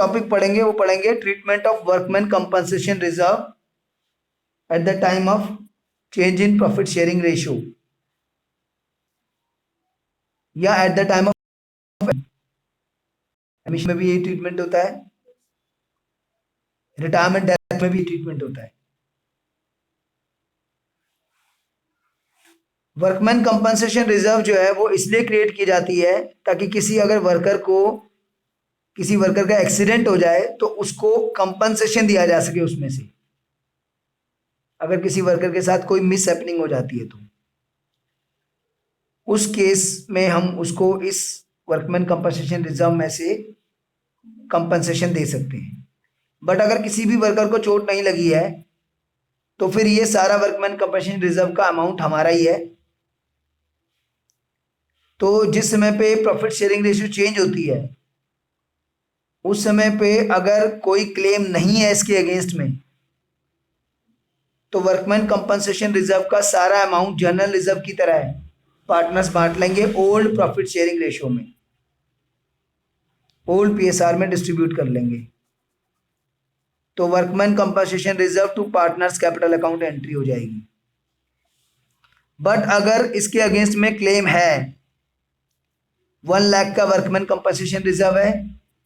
Topic पढ़ेंगे वो पढ़ेंगे treatment of workman compensation reserve at the time of change in profit sharing ratio या at the time of admission में भी यही ट्रीटमेंट होता है, रिटायरमेंट डेथ में भी ट्रीटमेंट होता है। वर्कमैन कंपनसेशन रिजर्व जो है वो इसलिए क्रिएट की जाती है ताकि किसी वर्कर का एक्सीडेंट हो जाए तो उसको कंपनसेशन दिया जा सके उसमें से, अगर किसी वर्कर के साथ कोई मिस हैपनिंग हो जाती है तो उस केस में हम उसको इस वर्कमैन कंपनसेशन रिजर्व में से कंपनसेशन दे सकते हैं। बट अगर किसी भी वर्कर को चोट नहीं लगी है तो फिर ये सारा वर्कमैन कंपनसेशन रिजर्व का अमाउंट हमारा ही है। तो जिस समय पे प्रॉफिट शेयरिंग रेशियो चेंज होती है उस समय पे अगर कोई क्लेम नहीं है इसके अगेंस्ट में तो वर्कमैन कंपनसेशन रिजर्व का सारा अमाउंट जनरल रिजर्व की तरह है, पार्टनर्स बांट लेंगे ओल्ड प्रॉफिट शेयरिंग रेशियो में, ओल्ड पीएसआर में डिस्ट्रीब्यूट कर लेंगे। तो workman compensation reserve to partners capital account entry हो जाएगी। बट अगर इसके अगेंस्ट में क्लेम है 1 लाख का वर्कमैन कंपनसेशन रिजर्व है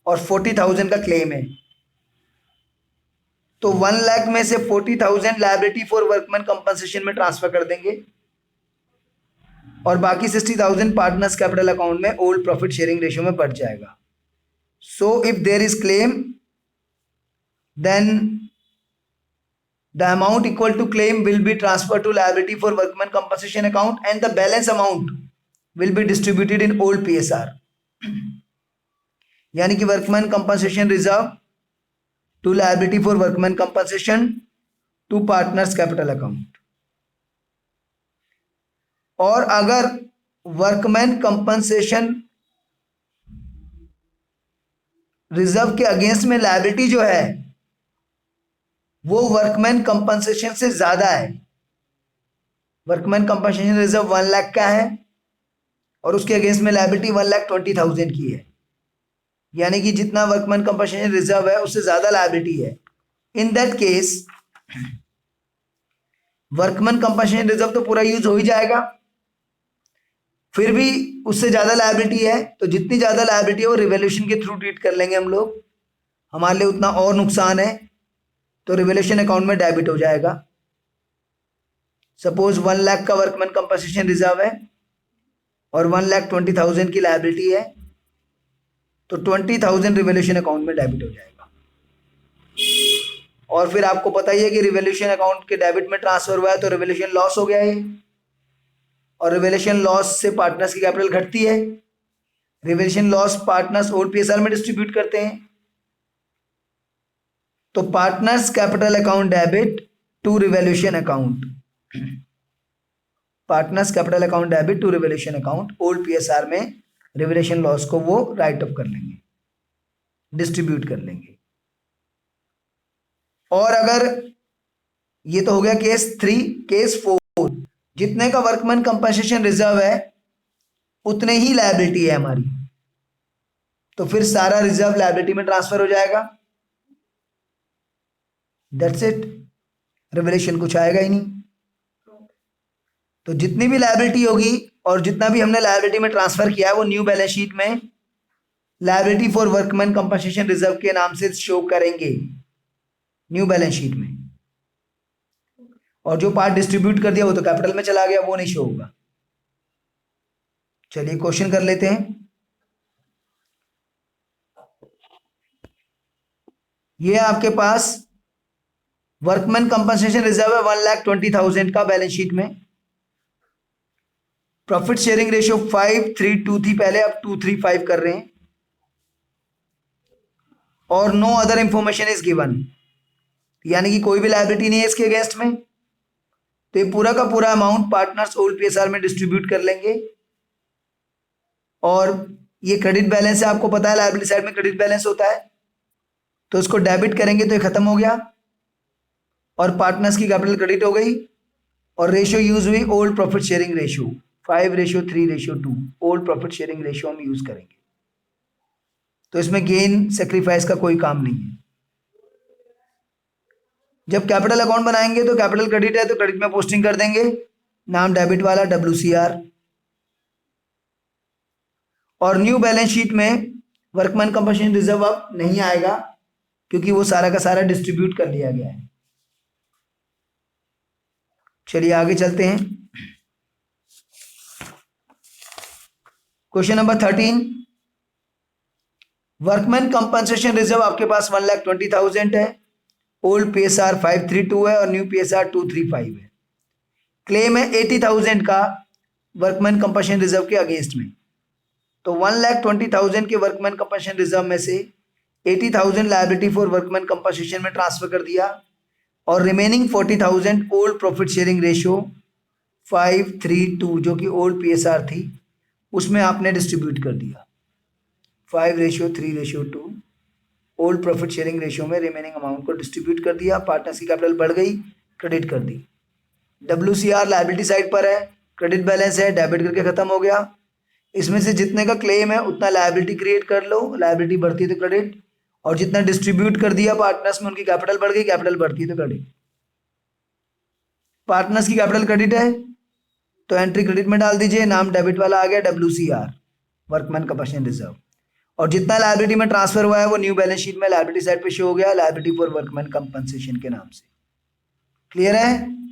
और 40,000 का क्लेम है तो 1 लाख में से 40,000 लायबिलिटी फॉर वर्कमैन कंपनसेशन में ट्रांसफर कर देंगे और बाकी 60,000 पार्टनर्स कैपिटल अकाउंट में ओल्ड प्रॉफिट शेयरिंग रेशियो में बढ़ जाएगा। So if there is claim then the amount equal to claim will be transfer to liability for workman compensation account and the balance amount will be distributed in old PSR. यानी कि workman compensation reserve to liability for workman compensation to partners capital account. और अगर workman compensation reserve के against में liability जो है वो workman compensation से ज्यादा है, वर्कमैन कंपनसेशन रिजर्व 1 लाख का है और उसके अगेंस्ट में लायबिलिटी 1,20,000 की है, यानी कि जितना वर्कमैन कंपनसेशन रिजर्व है उससे ज्यादा लायबिलिटी है। In that case workman compensation reserve तो पूरा यूज हो ही जाएगा, फिर भी उससे ज्यादा लायबिलिटी है तो जितनी ज्यादा लायबिलिटी है वो रिवैल्यूएशन के थ्रू ट्रीट कर लेंगे हम लोग, हमारे लिए उतना और नुकसान है तो रिवैल्यूएशन अकाउंट में डेबिट हो जाएगा। सपोज 1 लाख का वर्कमैन कंपनसेशन रिजर्व है और 1,20,000 की लायबिलिटी है तो 20,000 रिवैल्यूएशन अकाउंट में डेबिट हो जाएगा। और फिर आपको पता ही है कि रिवैल्यूएशन अकाउंट के डेबिट में ट्रांसफर हुआ है तो रिवैल्यूएशन लॉस हो गया है और रिवैल्यूएशन लॉस से पार्टनर्स की कैपिटल घटती है। Revaluation loss partners old PSR में डिस्ट्रीब्यूट करते हैं तो partners capital account debit to revaluation account, partners capital account debit to revaluation account old PSR में रिवैल्यूएशन लॉस को वो राइट ऑफ कर लेंगे, डिस्ट्रीब्यूट कर लेंगे। और अगर ये तो हो गया केस 3, केस 4 जितने का वर्कमैन कंपनसेशन रिजर्व है उतने ही लायबिलिटी है हमारी तो फिर सारा रिजर्व लायबिलिटी में ट्रांसफर हो जाएगा। दैट्स इट, रिवैल्यूएशन कुछ आएगा ही नहीं। तो जितनी भी लायबिलिटी होगी और जितना भी हमने लायबिलिटी में ट्रांसफर किया है वो न्यू बैलेंस शीट में liability for workman compensation reserve के नाम से शो करेंगे न्यू बैलेंस शीट में, और जो पार्ट डिस्ट्रीब्यूट कर दिया वो तो कैपिटल में चला गया, वो नहीं शो होगा। चलिए क्वेश्चन कर लेते हैं। ये आपके पास वर्कमैन कंपनसेशन रिजर्व है 1,20,000 का बैलेंस शीट में, प्रॉफिट शेयरिंग रेशियो 5:3:2 थी पहले, अब 2:3:5 कर रहे हैं और no other information is given, यानी कि कोई भी लायबिलिटी नहीं है इसके अगेंस्ट में तो ये पूरा का पूरा अमाउंट पार्टनर्स ओल्ड पीएसआर में डिस्ट्रीब्यूट कर लेंगे। और ये क्रेडिट बैलेंस है, आपको पता है लायबिलिटी साइड में क्रेडिट बैलेंस होता है तो इसको डेबिट करेंगे तो ये खत्म हो गया और पार्टनर्स की कैपिटल क्रेडिट हो गई और रेशियो यूज हुई old profit sharing ratio 5:3:2, old profit sharing ratio हम यूज करेंगे। तो इसमें गेन सेक्रीफाइस का कोई काम नहीं है। जब कैपिटल अकाउंट बनाएंगे तो कैपिटल क्रेडिट है तो क्रेडिट में पोस्टिंग कर देंगे, नाम डेबिट वाला WCR। और न्यू बैलेंस शीट में वर्कमैन कंपनसेशन रिजर्व अब नहीं आएगा क्योंकि वो सारा का सारा डिस्ट्रीब्यूट कर लिया गया है। चलिए आगे चलते हैं। Question number 13, workman compensation reserve आपके पास 1,20,000 है, ओल्ड PSR 532 है और न्यू PSR 235 है। क्लेम है 80,000 का वर्कमैन कंपनसेशन रिजर्व के अगेंस्ट में। तो 1,20,000 के वर्कमैन कंपनसेशन रिजर्व में से 80,000 लायबिलिटी फॉर वर्कमैन कंपनसेशन में ट्रांसफर कर दिया और remaining 40,000 old profit sharing ratio 532 जो कि ओल्ड PSR थी उसमें आपने डिस्ट्रीब्यूट कर दिया। 5:3:2 ओल्ड प्रॉफिट शेयरिंग रेशियो में रिमेनिंग अमाउंट को डिस्ट्रीब्यूट कर दिया। पार्टनर्स की कैपिटल बढ़ गई, क्रेडिट कर दी। WCR लायबिलिटी साइड पर है, क्रेडिट बैलेंस है, डेबिट करके खत्म हो गया। इसमें से जितने का क्लेम है उतना लायबिलिटी क्रिएट कर लो, लायबिलिटी बढ़ती है तो क्रेडिट, और जितना डिस्ट्रीब्यूट कर दिया पार्टनर्स में उनकी कैपिटल बढ़ गई, कैपिटल बढ़ती है तो क्रेडिट। पार्टनर्स की कैपिटल क्रेडिट है तो एंट्री क्रेडिट में डाल दीजिए, नाम डेबिट वाला आ गया WCR वर्कमैन कंपनसेशन रिजर्व, और जितना लायबिलिटी में ट्रांसफर हुआ है वो न्यू बैलेंस शीट में लायबिलिटी साइड पे शो हो गया, लायबिलिटी फॉर वर्कमैन कंपनसेशन के नाम से। क्लियर है?